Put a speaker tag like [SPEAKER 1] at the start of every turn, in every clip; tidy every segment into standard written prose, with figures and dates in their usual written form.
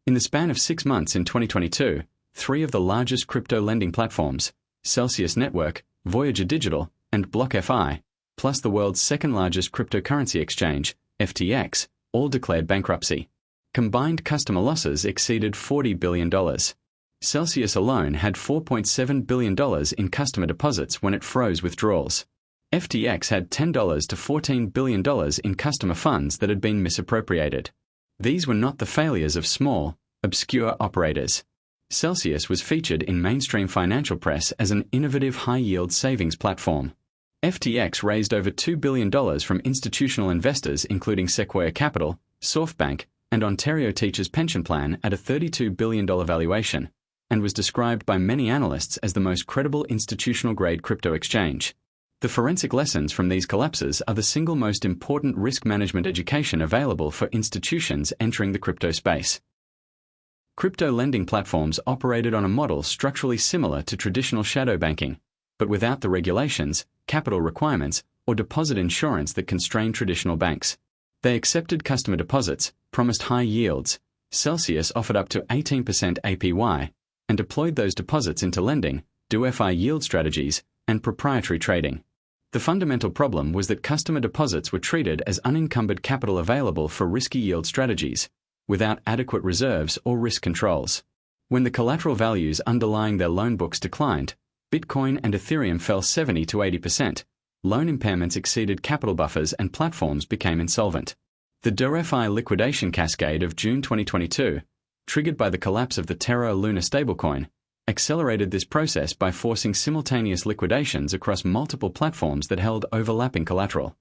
[SPEAKER 1] In the span of 6 months in 2022, 3 of the largest crypto lending platforms, Celsius Network, Voyager Digital, and BlockFi, plus the world's second-largest cryptocurrency exchange, FTX, all declared bankruptcy. Combined customer losses exceeded $40 billion. Celsius alone had $4.7 billion in customer deposits when it froze withdrawals. FTX had $10 to $14 billion in customer funds that had been misappropriated. These were not the failures of small, obscure operators. Celsius was featured in mainstream financial press as an innovative high-yield savings platform. FTX raised over $2 billion from institutional investors including Sequoia Capital, SoftBank, and Ontario Teachers' Pension Plan at a $32 billion valuation, and was described by many analysts as the most credible institutional-grade crypto exchange. The forensic lessons from these collapses are the single most important risk management education available for institutions entering the crypto space. Crypto lending platforms operated on a model structurally similar to traditional shadow banking, but without the regulations, capital requirements, or deposit insurance that constrain traditional banks. They accepted customer deposits, promised high yields, Celsius offered up to 18% APY, and deployed those deposits into lending, DoFi yield strategies, and proprietary trading. The fundamental problem was that customer deposits were treated as unencumbered capital available for risky yield strategies, without adequate reserves or risk controls. When the collateral values underlying their loan books declined, Bitcoin and Ethereum fell 70 to 80%, loan impairments exceeded capital buffers and platforms became insolvent. The DoFi liquidation cascade of June 2022, triggered by the collapse of the Terra Luna stablecoin, accelerated this process by forcing simultaneous liquidations across multiple platforms that held overlapping collateral.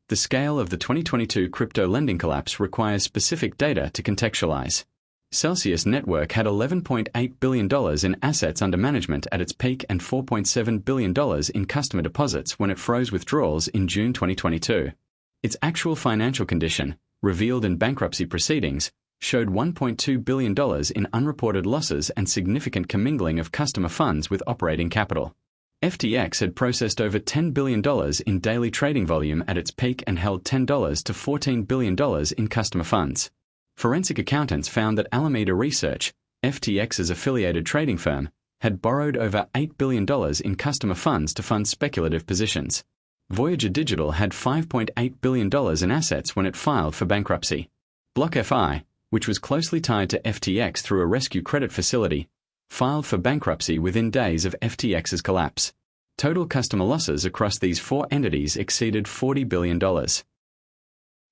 [SPEAKER 1] The scale of the 2022 crypto lending collapse requires specific data to contextualize. Celsius Network had $11.8 billion in assets under management at its peak and $4.7 billion in customer deposits when it froze withdrawals in June 2022. Its actual financial condition, revealed in bankruptcy proceedings, showed $1.2 billion in unreported losses and significant commingling of customer funds with operating capital. FTX had processed over $10 billion in daily trading volume at its peak and held $10 to $14 billion in customer funds. Forensic accountants found that Alameda Research, FTX's affiliated trading firm, had borrowed over $8 billion in customer funds to fund speculative positions. Voyager Digital had $5.8 billion in assets when it filed for bankruptcy. BlockFi, which was closely tied to FTX through a rescue credit facility, filed for bankruptcy within days of FTX's collapse. Total customer losses across these 4 entities exceeded $40 billion.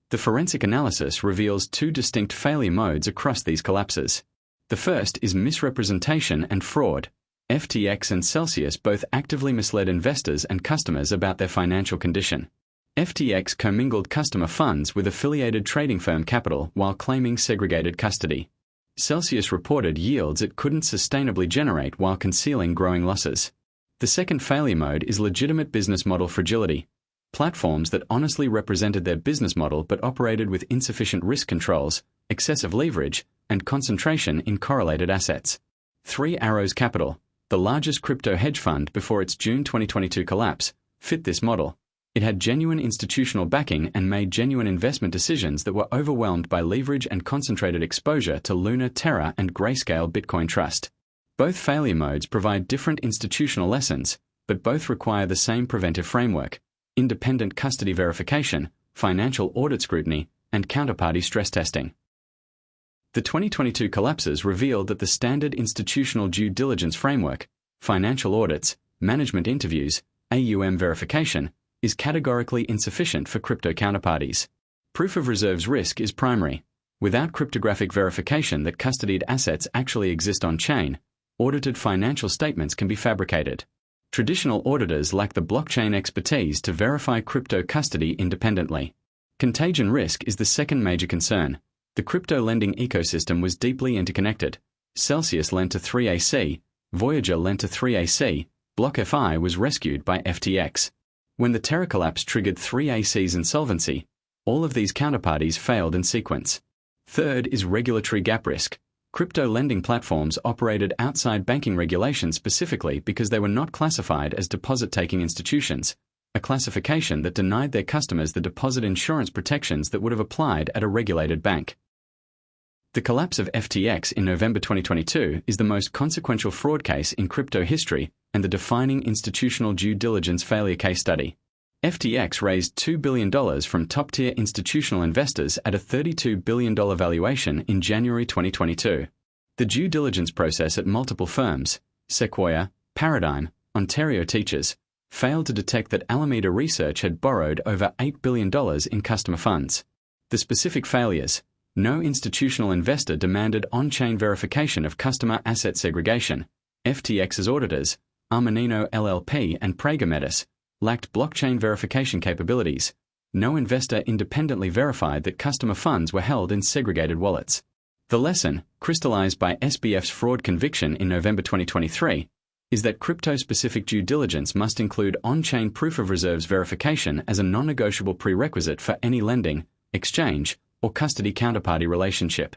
[SPEAKER 1] The forensic analysis reveals 2 distinct failure modes across these collapses. The first is misrepresentation and fraud. FTX and Celsius both actively misled investors and customers about their financial condition. FTX commingled customer funds with affiliated trading firm capital while claiming segregated custody. Celsius reported yields it couldn't sustainably generate while concealing growing losses. The second failure mode is legitimate business model fragility. Platforms that honestly represented their business model but operated with insufficient risk controls, excessive leverage, and concentration in correlated assets. 3 Arrows Capital, the largest crypto hedge fund before its June 2022 collapse, fit this model. It had genuine institutional backing and made genuine investment decisions that were overwhelmed by leverage and concentrated exposure to Luna, Terra, and Grayscale Bitcoin Trust. Both failure modes provide different institutional lessons, but both require the same preventive framework: independent custody verification, financial audit scrutiny, and counterparty stress testing. The 2022 collapses revealed that the standard institutional due diligence framework, financial audits, management interviews, AUM verification, is categorically insufficient for crypto counterparties. Proof of reserves risk is primary. Without cryptographic verification that custodied assets actually exist on-chain, audited financial statements can be fabricated. Traditional auditors lack the blockchain expertise to verify crypto custody independently. Contagion risk is the second major concern. The crypto lending ecosystem was deeply interconnected. Celsius lent to 3AC, Voyager lent to 3AC, BlockFi was rescued by FTX. When the Terra collapse triggered 3AC's insolvency, all of these counterparties failed in sequence. Third is regulatory gap risk. Crypto lending platforms operated outside banking regulations specifically because they were not classified as deposit-taking institutions, a classification that denied their customers the deposit insurance protections that would have applied at a regulated bank. The collapse of FTX in November 2022 is the most consequential fraud case in crypto history and the defining institutional due diligence failure case study. FTX raised $2 billion from top-tier institutional investors at a $32 billion valuation in January 2022. The due diligence process at multiple firms, Sequoia, Paradigm, Ontario Teachers, failed to detect that Alameda Research had borrowed over $8 billion in customer funds. The specific failures: no institutional investor demanded on-chain verification of customer asset segregation. FTX's auditors, Armanino LLP and Prager-Metis, lacked blockchain verification capabilities. No investor independently verified that customer funds were held in segregated wallets. The lesson, crystallized by SBF's fraud conviction in November 2023, is that crypto-specific due diligence must include on-chain proof of reserves verification as a non-negotiable prerequisite for any lending, exchange, or custody counterparty relationship.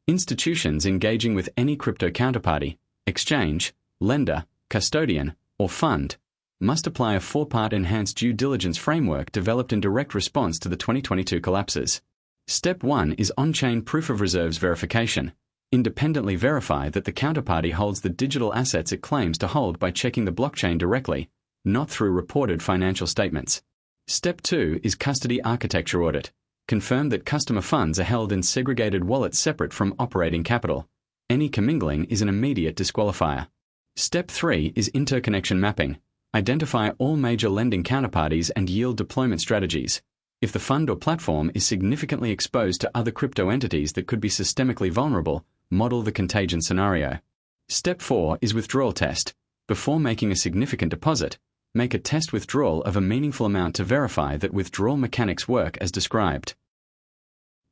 [SPEAKER 1] Institutions engaging with any crypto counterparty, exchange, lender, custodian, or fund must apply a four-part enhanced due diligence framework developed in direct response to the 2022 collapses. Step 1 is on-chain proof of reserves verification. Independently verify that the counterparty holds the digital assets it claims to hold by checking the blockchain directly, not through reported financial statements. Step 2 is custody architecture audit. Confirm that customer funds are held in segregated wallets separate from operating capital. Any commingling is an immediate disqualifier. Step 3 is interconnection mapping. Identify all major lending counterparties and yield deployment strategies. If the fund or platform is significantly exposed to other crypto entities that could be systemically vulnerable, model the contagion scenario. Step 4 is withdrawal test. Before making a significant deposit, make a test withdrawal of a meaningful amount to verify that withdrawal mechanics work as described.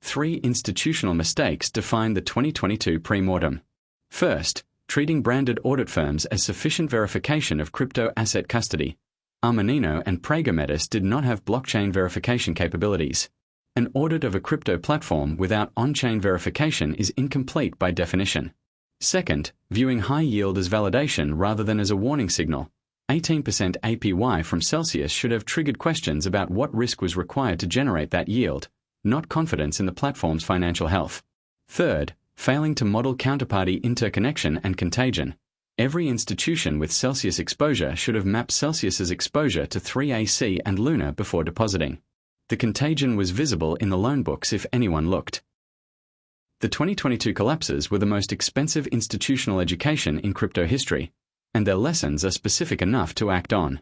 [SPEAKER 1] 3 institutional mistakes define the 2022 pre-mortem. First, treating branded audit firms as sufficient verification of crypto asset custody. Armanino and Prager-Metis did not have blockchain verification capabilities. An audit of a crypto platform without on-chain verification is incomplete by definition. Second, viewing high yield as validation rather than as a warning signal. 18% APY from Celsius should have triggered questions about what risk was required to generate that yield, not confidence in the platform's financial health. Third, failing to model counterparty interconnection and contagion. Every institution with Celsius exposure should have mapped Celsius's exposure to 3AC and Luna before depositing. The contagion was visible in the loan books if anyone looked. The 2022 collapses were the most expensive institutional education in crypto history, and their lessons are specific enough to act on.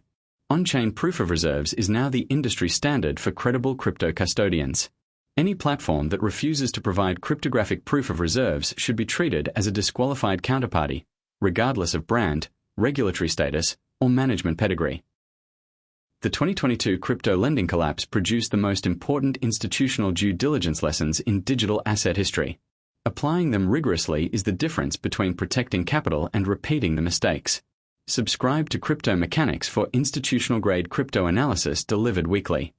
[SPEAKER 1] On-chain proof of reserves is now the industry standard for credible crypto custodians. Any platform that refuses to provide cryptographic proof of reserves should be treated as a disqualified counterparty, regardless of brand, regulatory status, or management pedigree. The 2022 crypto lending collapse produced the most important institutional due diligence lessons in digital asset history. Applying them rigorously is the difference between protecting capital and repeating the mistakes. Subscribe to Crypto Mechanics for institutional-grade crypto analysis delivered weekly.